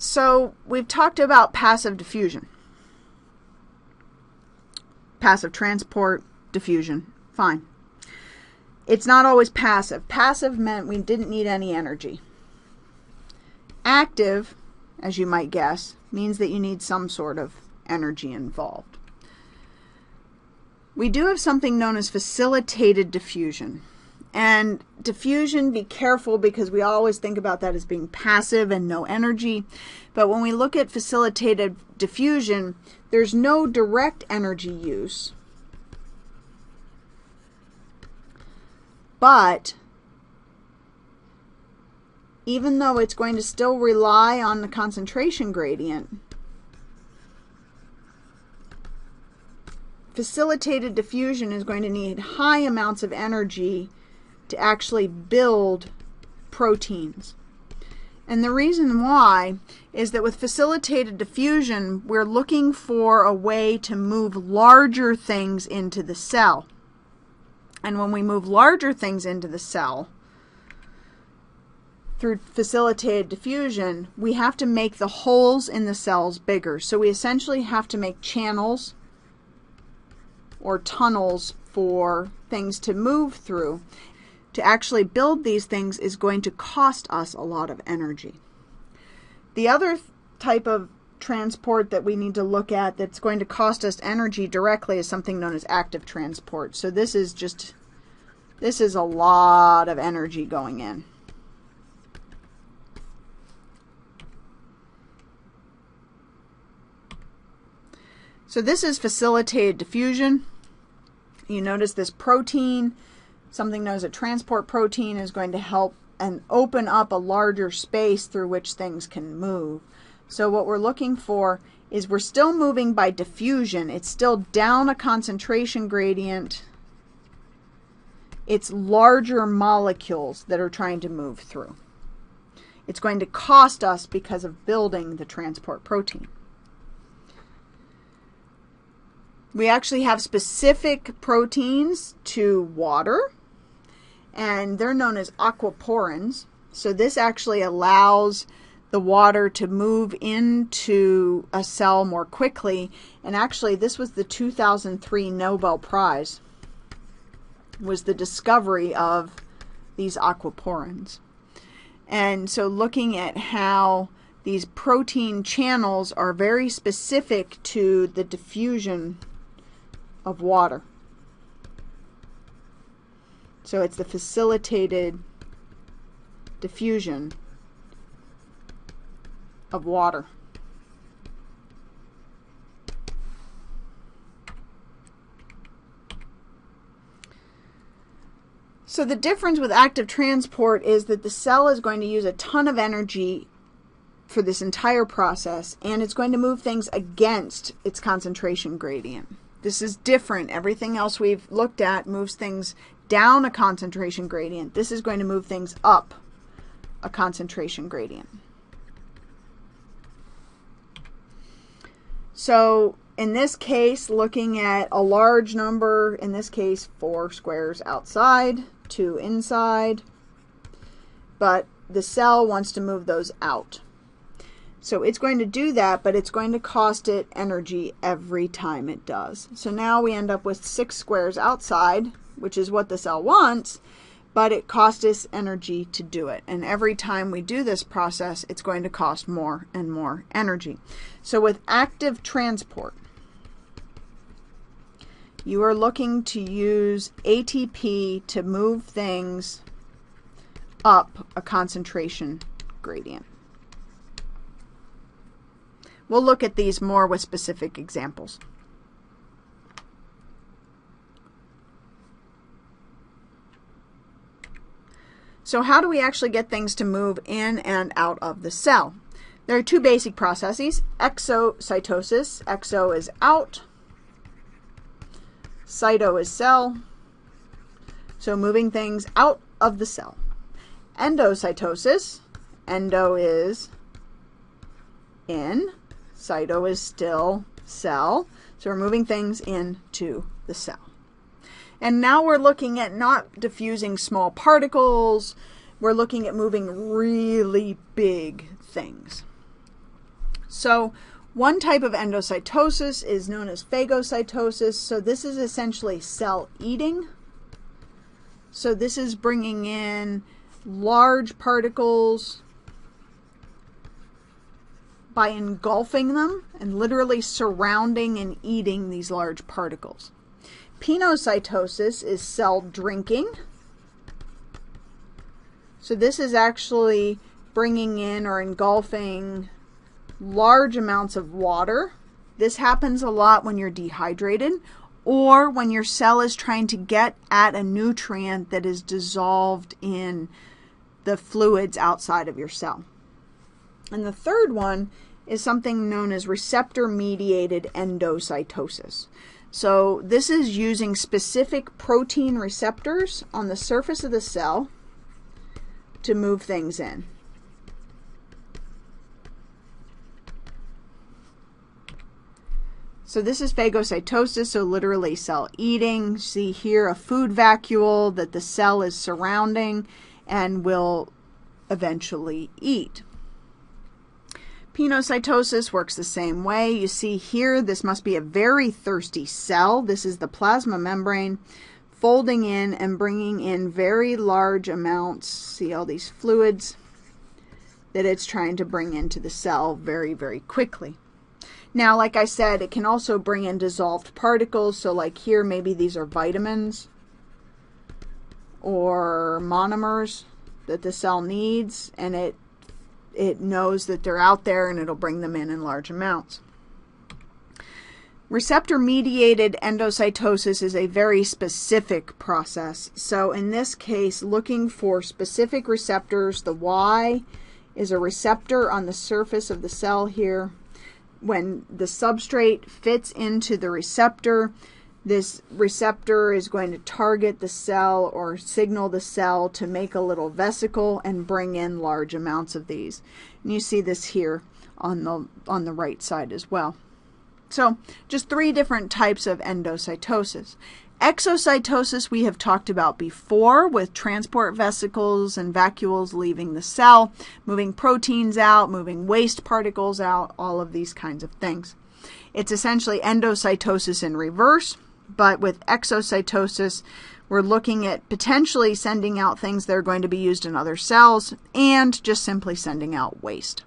So we've talked about passive diffusion. Passive transport, diffusion, fine. It's not always passive. Passive meant we didn't need any energy. Active, as you might guess, means that you need some sort of energy involved. We do have something known as facilitated diffusion. And diffusion, be careful because we always think about that as being passive and no energy. But when we look at facilitated diffusion, there's no direct energy use. But even though it's going to still rely on the concentration gradient, facilitated diffusion is going to need high amounts of energy to actually build proteins. And the reason why is that with facilitated diffusion, we're looking for a way to move larger things into the cell. And when we move larger things into the cell through facilitated diffusion, we have to make the holes in the cells bigger. So we essentially have to make channels or tunnels for things to move through. To actually build these things is going to cost us a lot of energy. The other type of transport that we need to look at that's going to cost us energy directly is something known as active transport. So this is a lot of energy going in. So this is facilitated diffusion. You notice this protein, something known as a transport protein, is going to help and open up a larger space through which things can move. So what we're looking for is we're still moving by diffusion. It's still down a concentration gradient. It's larger molecules that are trying to move through. It's going to cost us because of building the transport protein. We actually have specific proteins to water, and they're known as aquaporins. So this actually allows the water to move into a cell more quickly. And actually, this was the 2003 Nobel Prize, was the discovery of these aquaporins. And so looking at how these protein channels are very specific to the diffusion of water. So it's the facilitated diffusion of water. So the difference with active transport is that the cell is going to use a ton of energy for this entire process, and it's going to move things against its concentration gradient. This is different. Everything else we've looked at moves things down a concentration gradient. This is going to move things up a concentration gradient. So in this case, looking at a large number, in this case 4 squares outside, 2 inside, but the cell wants to move those out. So it's going to do that, but it's going to cost it energy every time it does. So now we end up with 6 squares outside, which is what the cell wants, but it costs us energy to do it. And every time we do this process, it's going to cost more and more energy. So with active transport, you are looking to use ATP to move things up a concentration gradient. We'll look at these more with specific examples. So how do we actually get things to move in and out of the cell? There are 2 basic processes. Exocytosis, exo is out, cyto is cell, so moving things out of the cell. Endocytosis, endo is in, cyto is still cell, so we're moving things into the cell. And now we're looking at not diffusing small particles, we're looking at moving really big things. So one type of endocytosis is known as phagocytosis. So this is essentially cell eating. So this is bringing in large particles by engulfing them and literally surrounding and eating these large particles. Penocytosis is cell drinking. So this is actually bringing in or engulfing large amounts of water. This happens a lot when you're dehydrated or when your cell is trying to get at a nutrient that is dissolved in the fluids outside of your cell. And the third one is something known as receptor-mediated endocytosis. So this is using specific protein receptors on the surface of the cell to move things in. So this is phagocytosis, so literally cell eating. See here a food vacuole that the cell is surrounding and will eventually eat. Penocytosis works the same way. You see here, this must be a very thirsty cell. This is the plasma membrane folding in and bringing in very large amounts. See all these fluids that it's trying to bring into the cell very, very quickly. Now, like I said, it can also bring in dissolved particles. So like here, maybe these are vitamins or monomers that the cell needs, and it knows that they're out there and it'll bring them in large amounts. Receptor-mediated endocytosis is a very specific process. So in this case, looking for specific receptors, the Y is a receptor on the surface of the cell here. When the substrate fits into the receptor, this receptor is going to target the cell or signal the cell to make a little vesicle and bring in large amounts of these. And you see this here on the right side as well. So just 3 different types of endocytosis. Exocytosis we have talked about before, with transport vesicles and vacuoles leaving the cell, moving proteins out, moving waste particles out, all of these kinds of things. It's essentially endocytosis in reverse, but with exocytosis, we're looking at potentially sending out things that are going to be used in other cells and just simply sending out waste.